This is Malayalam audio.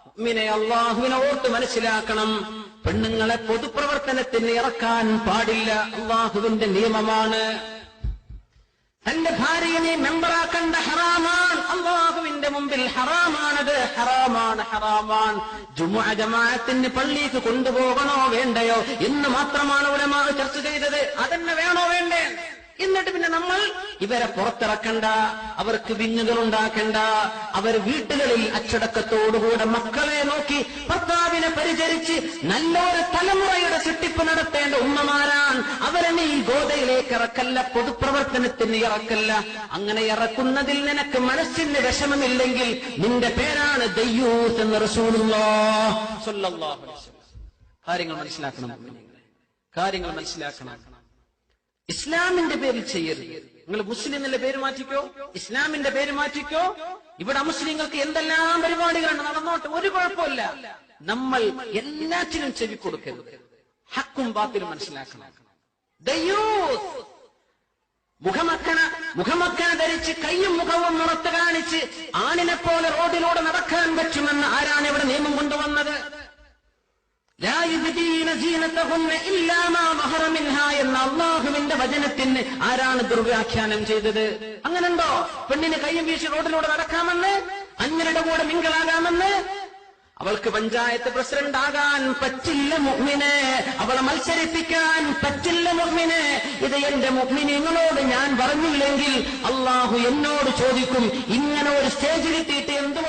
മുഅ്മിനെ അല്ലാഹുവിനെ ഓർത്ത് മനസ്സിലാക്കണം. പെണ്ണുങ്ങളെ പൊതുപ്രവർത്തനത്തിന് ഇറക്കാൻ പാടില്ല. അല്ലാഹുവിന്റെ നിയമമാണ്. തന്റെ ഭാര്യയെ നീ മെമ്പറാക്കേണ്ട ഹറാമാണ്. അല്ലാഹുവിന്റെ മുമ്പിൽ ഹറാമാണത്. ഹറാമാണ്. ജുമുഅ ജമാഅത്തിന് പള്ളിക്ക് കൊണ്ടുപോകണോ വേണ്ടയോ എന്ന് മാത്രമാണ് ഉലമാ ചർച്ച ചെയ്തത്. അതന്നെ വേണോ വേണ്ടേ? എന്നിട്ട് പിന്നെ നമ്മൾ ഇവരെ പുറത്തിറക്കണ്ട, അവർക്ക് വിങ്ങുകൾ ഉണ്ടാക്കണ്ട. അവർ വീട്ടുകളിൽ അച്ചടക്കത്തോടുകൂടെ മക്കളെ നോക്കി ഭർത്താവിനെ പരിചരിച്ച് നല്ലൊരു തലമുറയുടെ സൃഷ്ടിപ്പ് നടത്തേണ്ട ഉമ്മമാരാണ്. അവരെ നീ ഗോദയിലേക്ക് ഇറക്കല്ല, പൊതുപ്രവർത്തനത്തിന് ഇറക്കല്ല. അങ്ങനെ ഇറക്കുന്നതിൽ നിനക്ക് മനസ്സിന് വിഷമമില്ലെങ്കിൽ നിന്റെ പേരാണ് ദയ്യൂസ് എന്ന് റസൂലുള്ളാഹി സ്വല്ലല്ലാഹു അലൈഹി വസല്ലം. കാര്യങ്ങൾ മനസ്സിലാക്കണം. ഇസ്ലാമിന്റെ പേരിൽ ചെയ്യരുത്. നിങ്ങൾ മുസ്ലിം എന്നുള്ള പേര് മാറ്റിക്കോ, ഇസ്ലാമിന്റെ പേര് മാറ്റിക്കോ. ഇവിടെ മുസ്ലിങ്ങൾക്ക് എന്തെല്ലാം പരിപാടികളാണ്, നടന്നോട്ടെ, ഒരു കുഴപ്പമില്ല. നമ്മൾ എല്ലാറ്റിനും ചെവി കൊടുക്കരുത്. ഹക്കും ബാത്തിലും മനസ്സിലാക്കണം. ദയ്യൂസ് മുഖമക്കന ധരിച്ച് കയ്യും മുഖവും മുറത്ത് കാണിച്ച് ആണിനെ പോലെ റോഡിലൂടെ നടക്കാൻ പറ്റുമെന്ന് ആരാണ് ഇവിടെ നിയമം കൊണ്ടുവന്നത്? എന്ന അല്ലാഹുവിന്റെ വചനത്തിന് ആരാണ് ദുർവ്യാഖ്യാനം ചെയ്തത്? അങ്ങനെയുണ്ടോ? പെണ്ണിന് കയ്യും വീശി റോഡിലൂടെ നടക്കാമെന്ന്, അന്യരുടെ കൂടെ മിങ്കിളാകാമെന്ന്? അവൾക്ക് പഞ്ചായത്ത് പ്രസിഡന്റ് ആകാൻ പറ്റില്ല മുഅ്മിനെ, അവളെ മത്സരിപ്പിക്കാൻ പറ്റില്ല മുഅ്മിനെ. ഇത് എന്റെ മുഅ്മിനീങ്ങളോട് ഞാൻ പറഞ്ഞില്ലെങ്കിൽ അല്ലാഹു എന്നോട് ചോദിക്കും, ഇങ്ങനെ ഒരു സ്റ്റേജിലെത്തിയിട്ട് എന്തുകൊണ്ട്